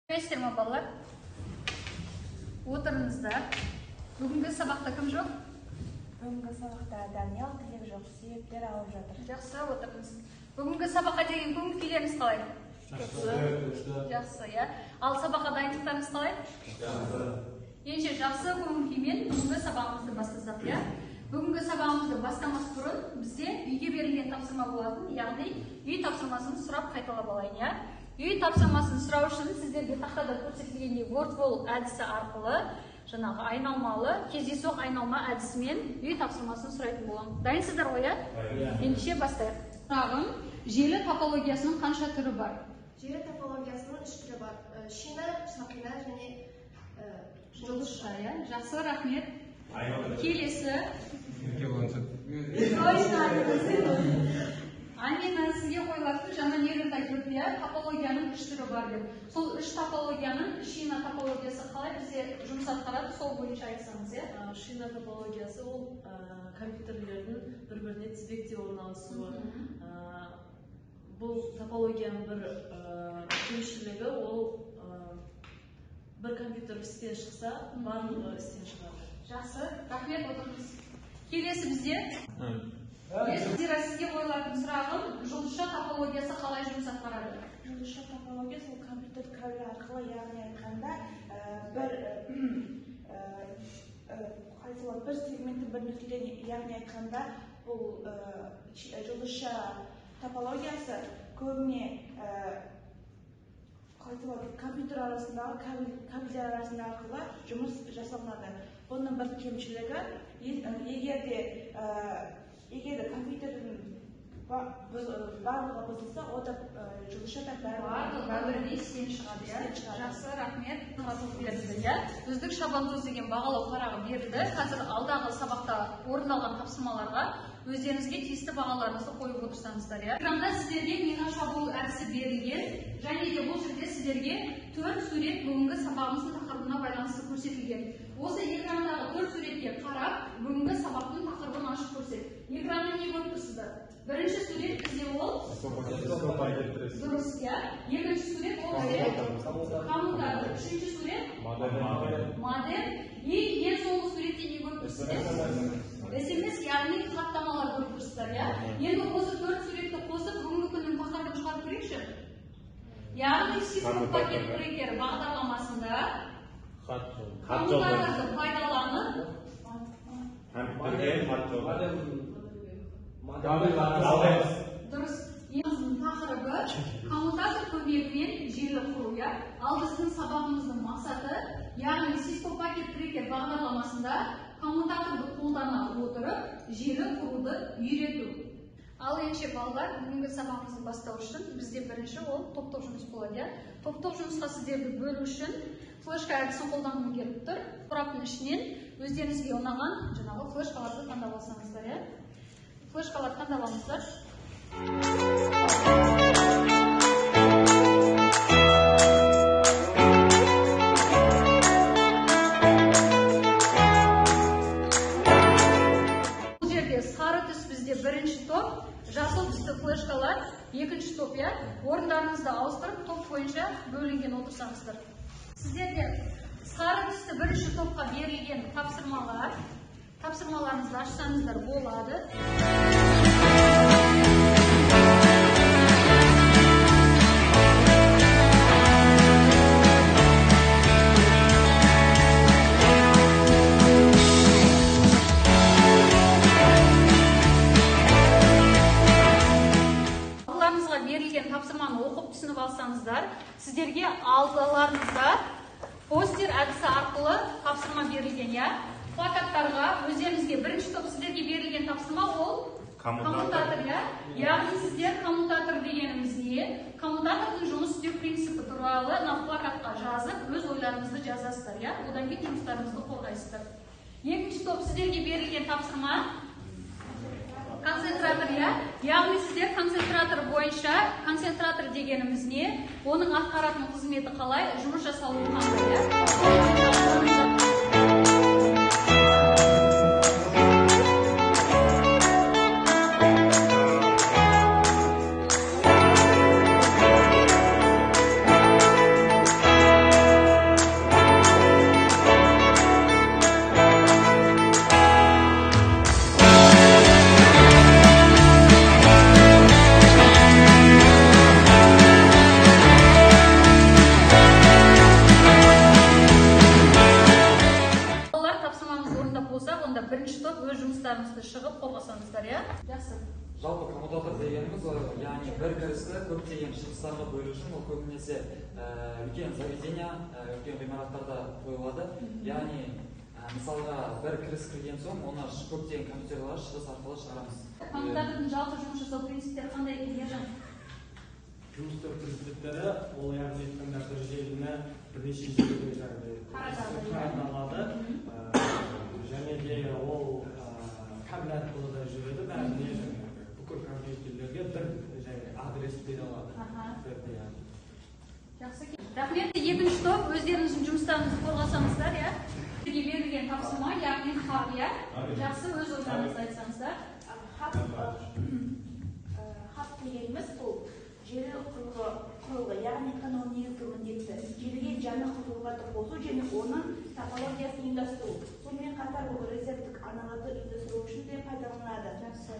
Сәлеметсіздер ме балалар? Отырыңыздар. Бүгінгі сабақта кім жоқ? Бүгінгі сабақта Даниял, Тілек жоқ, себептер алып жатыр. Жақсы, отырыңыз. Бүгінгі сабаққа деген көңіл күйлеріңіз қалай? Жақсы, иә. Ал сабаққа дайындықтарыңыз қалай? Жақсы. Ендеше жақсы көңіл күймен бүгінгі сабағымызды бастасақ, иә. Бүгінгі сабағымызды бастамас бұрын бізде үйге берілген тапсырма болатын, яғни үй тапсырмасын сұрап қайталап алайын, иә. Үй тапсырмасын сұрау үшін сіздерге тақтада көрсетілгендей word-wall әдісі арқылы жаңағы айналмалы, кездейсоқ айналма әдісімен үй тапсырмасын сұрайтын боламын. Дайынсыздар ғой, иә? Ендеше бастайық. Сұрағым, желі топологиясының қанша түрі бар? Желі топологиясының 3 түрі бар. Шина, шақина және Жұлдызша, иә? Жақсы, рахмет. Келесі. Амина сізге қойылатын жаңа нелерді айтып өтті, топологияның 3 түрі бар деп. Сол 3 топологияның шина топологиясы қалай бізде жұмыс атқарады, сол бойынша айтсаңыз, иә? Шина топологиясы ол компьютерлердің бір-біріне тізбекте орналасуы. Бұл топологияның бір кемшілігі ол бір компьютер істен шықса, барлығы істен шығады. Жақсы, рахмет, отырыңыз. Келесі бізде. Сізге қойылатын сұрағым, жұлдызша топологиясы қалай жұмыс атқарады? Жұлдызша топологиясы ол компьютер кабель арқылы, яғни айтқанда бір сегментті бір нүктеден, яғни айтқанда бұл жұлдызша топологиясы көбіне компьютер арасындағы кабельдер арасында арқылы жұмыс жасалынады. Бұның бір кемшілігі, егер компьютердің барлығы бұзылса, ода жұлдызша барлығы істен шығады. Жақсы, рахмет. Үздік шабандоз деген бағалау парағы берілді. Қазір алдағы сабақта орындалған тапсырмаларға өздеріңізге тиісті бағаларыңызды қойып отырсаңыздар. Экранда сіздерге мина шабуыл әдісі берілген, және де бұл жерде сіздерге 4 сурет бүгінгі сабағымыздың тақырыбына байланысты көрсетілген. Осы экрандағы 4 суретке қарап, бүгінгі сабақтың тақырыбын ашып көрсет. Экранды не көріп тұрсыздар? Бірінші сурет бізде ол дұрыс, иә. Екінші сурет ол коммутатор. Үшінші сурет модем. Ең соңғы суретте не көріп тұрсыздар? SMS, яғни хаттамалар көріп тұрсыздар, иә. Енді осы 4 суретті қосып, бүгінгі күннің тақырыбын шығарып көрейікші. Яғни Cisco пакет брейкер бағдарламасында коммутаторды пайдаланып дұрыс. Еміздің тақырыбы коммутатор көмегімен желі құру. Ал біздің сабағымыздың мақсаты, яғни Cisco пакет брейкер бағдарламасында коммутаторды қолдана отырып желі құруды үйрету. Ал ендеше балалар, бүгінгі сабағымызды бастау үшін бізде бірінші ол топтық жұмыс болады. Топтық жұмысқа сіздерді бөлу үшін флешка әдісін қолдану керек тұр. Құраптың ішінен өздеріңізге ұнаған жаңағы флешкаларды таңдап алсаңыздар. Флешкаларды таңдап алыңыздар. Бұл жерде сары түс бізде бірінші топ, жасыл түсті флешкалар екінші топ. Орындарыңызды ауыстырып, топ бойынша бөлінген отырсаңыздар. Сіздерде сары түсті бірінші топқа берілген тапсырмаларыңызды ашсаңыздар болады. Алдыларыңызға берілген тапсырманы оқып түсініп алсаңыздар, сіздерге алдыларыңызда постер әдісі арқылы тапсырма берілген. Плакаттарға өздеріңізге бірінші топ сіздерге берілген тапсырма ол коммутатор. Яғни сіздер коммутатор дегеніміз не? Коммутатордың жұмыс істеу принципі туралы плакатқа жазып, өз ойларыңызды жазасыздар. Одан кейін жұмыстарыңызды қорғайсыздар. Екінші топ сіздерге берілген тапсырма концентратор. Яғни сіздер концентратор бойынша, концентратор дегеніміз не? Оның атқаратын қызметі қалай? Жұмыс жасалуы қандай? көптеген шығыстарға бөлу үшін ол көбінесе үлкен заведения, үлкен ғимараттарда қойылады. Яғни мысалға бір кіріс кірген соң оны көптеген компьютерларға шығыс арқылы шығарамыз. Коммутатордың жалпы жұмыс жасау принциптері қандай екен ержан? Жұмыс істеу принциптері ол яғни айтқанда бір желіні бірнеше жерге тараталады және де ол кабель арқылы да жүреді, бәріне бүкіл компьютерлерге бір адрес бере алады. Жақсы. Рахмет. Екінші топ, өздеріңіздің жұмыстарыңызды қорғасаңыздар, иә? Сізге берілген тапсырма, яғни хаб, иә? Жақсы, өз ойларыңызды айтсаңыздар. Хаб дегеніміз бұл желі құрылғы, яғни канал негізгі міндеті желіге жаңа құрылғыларды қосу және оның топологиясын ұйымдастыру. Сонымен қатар ол резервтік арналарды ұйымдастыру үшін де пайдаланылады. Жақсы.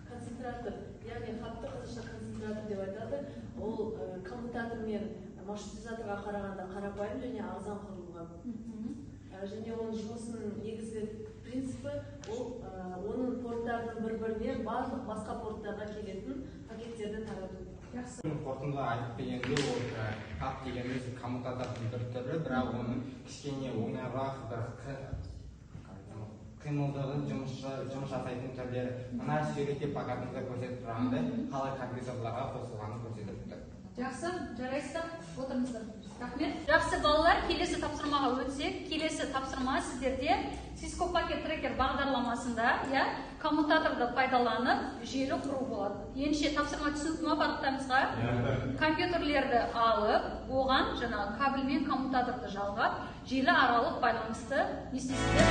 Концентратор, яғни хабты қазақша концентратор деп айтады. Ол коммутатор мен маршрутизаторға қарағанда қарапайым және арзан құрылған. Және оның жұмысының негізгі принципі ол оның порттарының бір-біріне барлық басқа порттарға келетін пакеттерді тарату. Қорытындыға айтып дегенде ол хаб дегеніміз коммутатордың бір түрі, бірақ оның кішкене оңайырақ қимылдығы жұмыс жасайтын түрлері. Мына суретте плакатымызда көрсетіп тұрғандай қалай компьютерларға қосылғанын көрсетіп тұр. Жақсы, жарайсыздар, отырыңыздар. Рахмет. Жақсы балалар, келесі тапсырмаға өтсек, келесі тапсырма сіздерде Cisco Packet Tracker бағдарламасында, коммутаторды пайдаланып желі құру болады. Ендеше тапсырма түсінікті ме барлықтарыңызға? Компьютерлерді алып, оған жаңағы кабель мен коммутаторды жалғап, желі аралық байланысты не істейсіздер?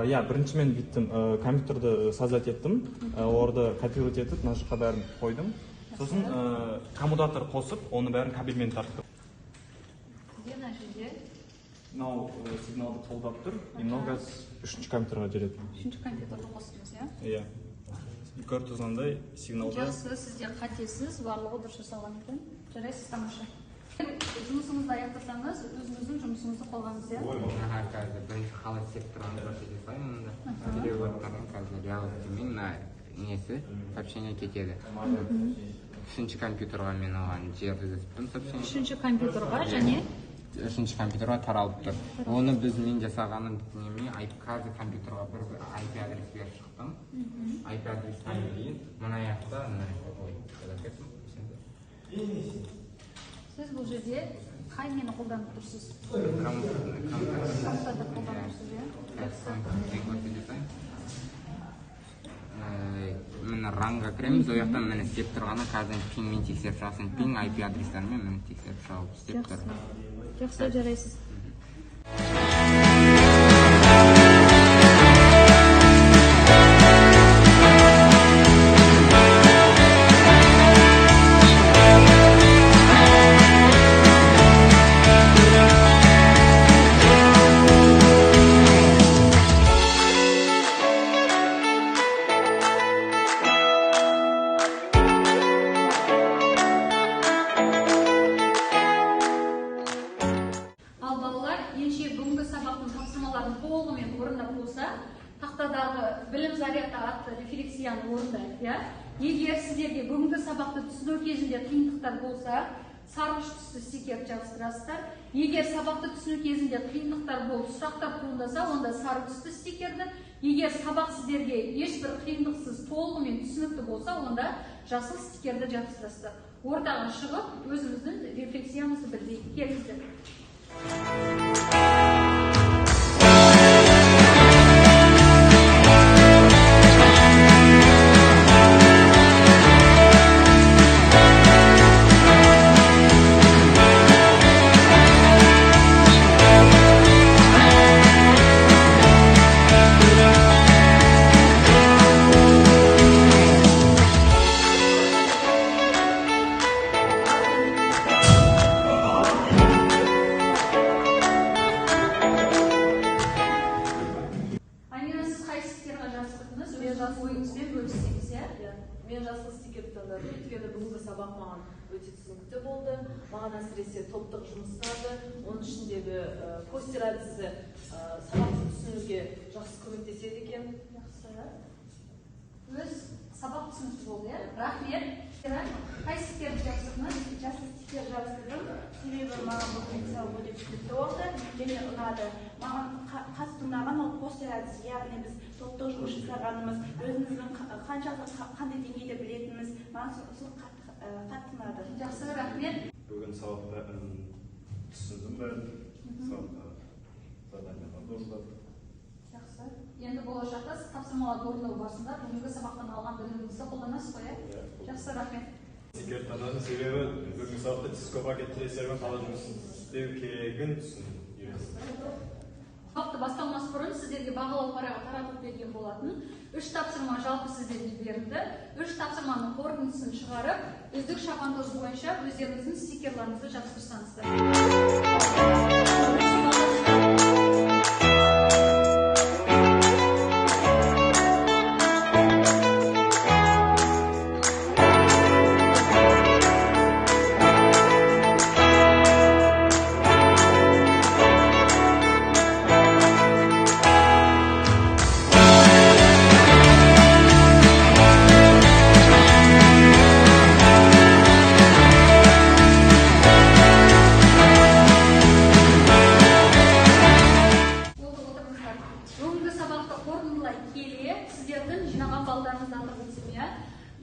Я біріншімен бүйттім, компьютерді создать еттім, орды конфигурировать етіп, мына жаққа бәрін қойдым. Сосын коммутатор қосып, оны бәрін кабельмен тарттым. Мына жерде мынау сигналды қолдап тұр, мынау қазір үшінші компьютерға жүреді. Үшінші компьютерді қостыңыз, иә? Иә. Көріп тұрғандай сигналды. Жақсы, сізде қатесіз, барлығы дұрыс жасалған екен. Жарайсыз, тамаша. Жұмысыңызды аяқтасаңыз, өзіңіздің жұмысыңызды қолданыңыз, иә? Қазір бірінші қалай істеп тұрғанын көрсете салайын мұнда. Телевизордан қазір реалистімен несі сообщение кетеді. Үшінші компьютерға мен оған жібердім сообщение. Үшінші компьютерға және үшінші компьютерға таралып тұр. Оны мен жасағаным неме, қазір компьютерға бір IP адрес беріп шықтым. IP адрестен кейін мына жақта сіз бұл жерде қай мені қолданып тұрсыз? Коммутатор қолданып тұрсыз, иә? Міне ранға кіреміз, ол жақтан мені істеп тұрғаны қазір пиңмен тексеріп шығасың. Пиң IP адрестерімен мені тексеріп шығып істеп тұр. Жақсы, жарайсыз. толығымен орындап болса, тақтадағы білім зарядты атты рефлексияны орындайық, иә? Егер сіздерге бүгінгі сабақты түсіну кезінде қиындықтар болса, сарғыш түсті стикер жабыстырасыздар. Егер сабақты түсіну кезінде қиындықтар болып сұрақтар туындаса, онда сары түсті стикерді, егер сабақ сіздерге ешбір қиындықсыз толығымен түсінікті болса, онда жасыл стикерді жабыстырасыздар. Ортаға шығып өзіміздің рефлексиямызды білдірейік. Келіңіздер. Мен жасыл стикерді таңдадым, өйткені бүгінгі сабақ маған өте түсінікті болды. Маған әсіресе топтық жұмыс ұнады. Оның ішіндегі постер әдісі сабақты түсінуге жақсы көмектеседі екен. Өз сабақ түсінікті болды, рахмет. Қай стикерді жабыстырдыңыз? Жасыл стикер жабыстырдым. Себебі маған бұл мысал өте түсінікті болды және ұнады. Маған қатты ұнаған ол постер әдісі, яғни біз топтық жұмыс жасағанымыз, өзіміздің қандай деңгейде білетініміз маған сол қатты ұнады. Жақсы, рахмет. Бүгін сабақта түсіндім бәрін. Сабақта заданияларды орындадым. Жақсы. Енді болашақта сіз тапсырмаларды орындау барысында бүгінгі сабақтан алған біліміңізді қолданасыз ғой, иә? Жақсы, рахмет. Стикер таңдадым, себебі бүгінгі сабақта дископакет-трейсермен қалай жұмыс істеу керегін түсіндім. Сабақты басталмас бұрын сіздерге бағалау парағы таратып берген болатын. 3 тапсырма жалпы сіздерге берілді. 3 тапсырманың қорытындысын шығарып, үздік шабандоз бойынша өздеріңіздің стикерлеріңізді жабыстырсаңыздар.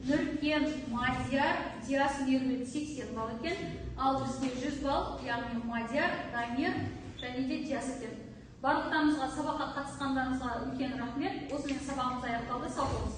Нұркен, Мадияр, Диас, Мермет 80 балл екен, ал бізде 100 балл, яғни Мадияр, Дамир және де Диас екен. Барлықтарыңызға сабаққа қатысқандарыңызға үлкен рахмет. Осымен сабағымыз аяқталды. Сау болыңыздар.